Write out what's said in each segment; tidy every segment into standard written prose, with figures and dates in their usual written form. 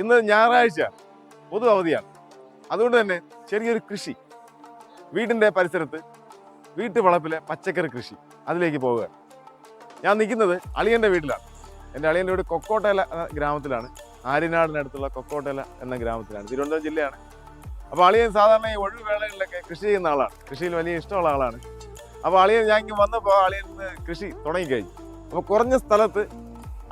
ഇന്ന് ഞായറാഴ്ച പൊതു അവധിയാണ്. അതുകൊണ്ട് തന്നെ ചെറിയൊരു കൃഷി വീടിൻ്റെ പരിസരത്ത് വീട്ടുവളപ്പിലെ പച്ചക്കറി കൃഷി അതിലേക്ക് പോവുക. ഞാൻ നിൽക്കുന്നത് അളിയൻ്റെ വീട്ടിലാണ്. എൻ്റെ അളിയൻ്റെ വീട് കൊക്കോട്ടല എന്ന ഗ്രാമത്തിലാണ്. ആര്യനാടിനടുത്തുള്ള കൊക്കോട്ടല എന്ന ഗ്രാമത്തിലാണ്. തിരുവനന്തപുരം ജില്ലയാണ്. അപ്പോൾ അളിയൻ സാധാരണ ഈ ഒഴിവുവേളകളിലൊക്കെ കൃഷി ചെയ്യുന്ന ആളാണ്. കൃഷിയിൽ വലിയ ഇഷ്ടമുള്ള ആളാണ്. അപ്പോൾ അളിയൻ ഞാൻ ഇങ്ങനെ വന്നപ്പോൾ അളിയൻ കൃഷി തുടങ്ങിക്കഴിഞ്ഞു. അപ്പോൾ കുറഞ്ഞ സ്ഥലത്ത്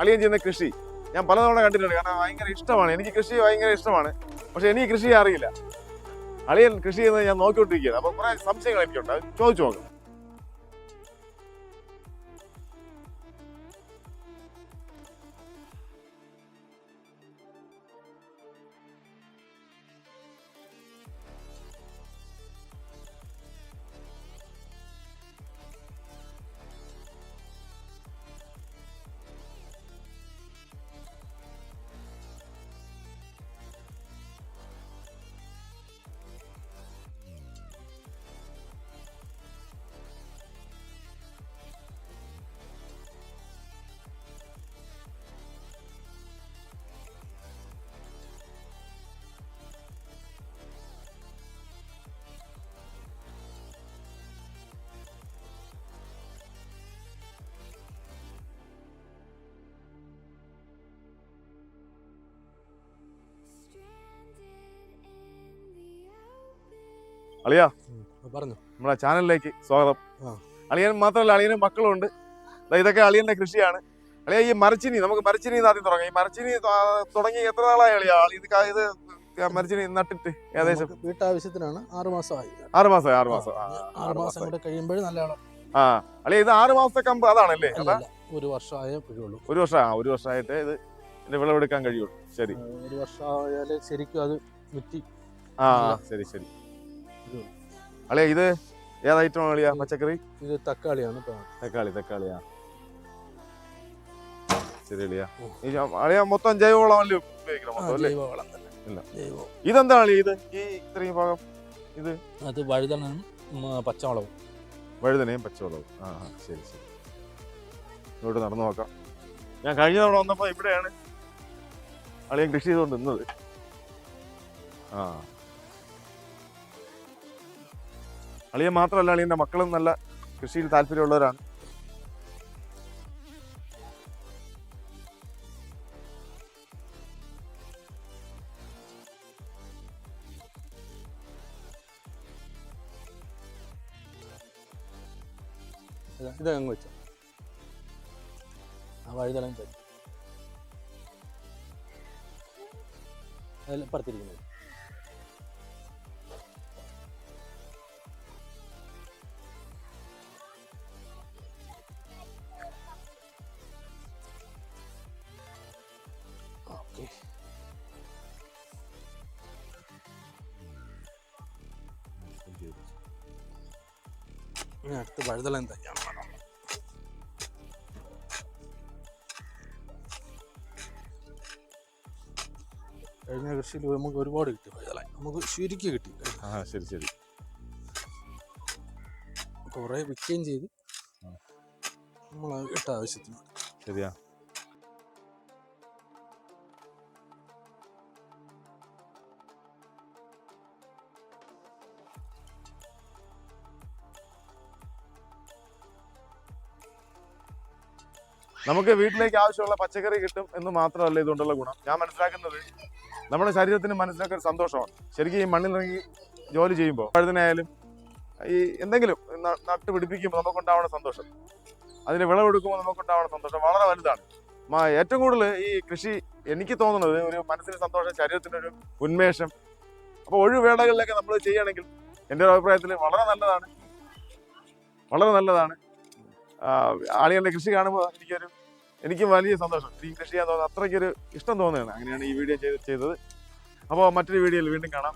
അളിയൻ ചെയ്യുന്ന കൃഷി ഞാൻ പലതവണ കണ്ടിട്ടുണ്ട്. കാരണം ഭയങ്കര ഇഷ്ടമാണ്. എനിക്ക് കൃഷി ഭയങ്കര ഇഷ്ടമാണ്. പക്ഷെ എനിക്ക് കൃഷി അറിയില്ല. അളിയൻ കൃഷി ചെയ്യുന്നത് ഞാൻ നോക്കിക്കൊണ്ടിരിക്കുകയാണ്. അപ്പോൾ കുറേ സംശയങ്ങൾ എനിക്കുണ്ട്. അത് ചോദിച്ചു നോക്കാം. അളിയ പറഞ്ഞു നമ്മളെ ചാനലിലേക്ക് സ്വാഗതം. അളിയൻ മാത്രമല്ല, അളിയനും മക്കളും ഉണ്ട്. ഇതൊക്കെ അളിയന്റെ കൃഷിയാണ്. അളിയ ഈ മരച്ചിനി, നമുക്ക് മരച്ചിനി ആദ്യം തുടങ്ങാം. ഈ മരച്ചിനി തുടങ്ങി എത്ര നാളായി അളിയ? ഇത് മരച്ചിനി നട്ടിട്ട് ഏകദേശം വീട്ടാവശ്യത്തിനാണ്. 6 മാസമായി. 6 മാസമായി. 6 മാസം കൂടെ കഴിയുമ്പോൾ നല്ല അളിയ ഇത് 6 മാസത്തെ കമ്പ് അതാണല്ലേ? അതാ 1 വർഷമായേ കഴിയുള്ളൂ. 1 വർഷം 1 വർഷമായിട്ട് ഇതിന്റെ വിളവെടുക്കാൻ കഴിയുള്ളൂ. ശരി, 1 വർഷമായാലേ ശരിക്കും അത് വിറ്റി. ശരി ശരി. അളിയ ഇത് ഏത് ഐറ്റമാണ് അളിയ പച്ചക്കറി? ഇത് തക്കാളിയാണ്. തക്കാളിയാ. ശരി അളിയ. അളിയ മൊത്തം ജൈവവളമല്ലേ ഉപയോഗിക്കണം? ഇതെന്താണ് അളിയ ഇത് ഈ ഇത്രയും ഭാഗം? അത് വഴുതനയും പച്ചമുളകും. വഴുതനയും പച്ചമുളകും. ശരി ശരി. ഇങ്ങോട്ട് നടന്നു നോക്കാം. ഞാൻ കഴിഞ്ഞ തവണ വന്നപ്പോൾ ഇവിടെയാണ് അളിയൻ കൃഷി ചെയ്തുകൊണ്ട് നിന്നത്. അളിയൻ മാത്രമല്ല, അളിയൻ്റെ മക്കളും നല്ല കൃഷിയിൽ താല്പര്യമുള്ളവരാണ്. ഇതങ്ങ് വെച്ച വഴുതനം അതെല്ലാം പറത്തിരിക്കുന്നത്. അടുത്ത് വഴുതലം തന്നെയാണ്. കഴിഞ്ഞ കൃഷിയിൽ നമുക്ക് ഒരുപാട് കിട്ടി. വഴുതല നമുക്ക് ശരിക്കും കിട്ടി. ശരി ശരി. കുറെ വിൽക്കുകയും ചെയ്ത് നമ്മൾ ഇട്ട ആവശ്യത്തിന്. ശരിയാ. നമുക്ക് വീട്ടിലേക്ക് ആവശ്യമുള്ള പച്ചക്കറി കിട്ടും എന്ന് മാത്രമല്ല ഇതുകൊണ്ടുള്ള ഗുണം. ഞാൻ മനസ്സിലാക്കുന്നത് നമ്മുടെ ശരീരത്തിന് മനസ്സിലാക്കിയ ഒരു സന്തോഷമാണ്. ശരിക്കും ഈ മണ്ണിലിറങ്ങി ജോലി ചെയ്യുമ്പോൾ പഴുതിനായാലും ഈ എന്തെങ്കിലും നട്ട് പിടിപ്പിക്കുമ്പോൾ നമുക്കുണ്ടാവുന്ന സന്തോഷം, അതിന് വിളവെടുക്കുമ്പോൾ നമുക്കുണ്ടാവുന്ന സന്തോഷം വളരെ വലുതാണ്. ഏറ്റവും കൂടുതൽ ഈ കൃഷി എനിക്ക് തോന്നുന്നത് ഒരു മനസ്സിന് സന്തോഷം, ശരീരത്തിനൊരു ഉന്മേഷം. അപ്പോൾ ഒഴിവേളകളിലൊക്കെ നമ്മൾ ചെയ്യുകയാണെങ്കിൽ എൻ്റെ ഒരു അഭിപ്രായത്തിൽ വളരെ നല്ലതാണ്. ആളുകളുടെ കൃഷി കാണുമ്പോൾ എനിക്കും വലിയ സന്തോഷം. ഈ കൃഷി ചെയ്യാൻ തോന്നുന്നത് അത്രയ്ക്കൊരു ഇഷ്ടം തോന്നുകയാണ്. അങ്ങനെയാണ് ഈ വീഡിയോ ചെയ്തത്. അപ്പോൾ മറ്റൊരു വീഡിയോയിൽ വീണ്ടും കാണാം.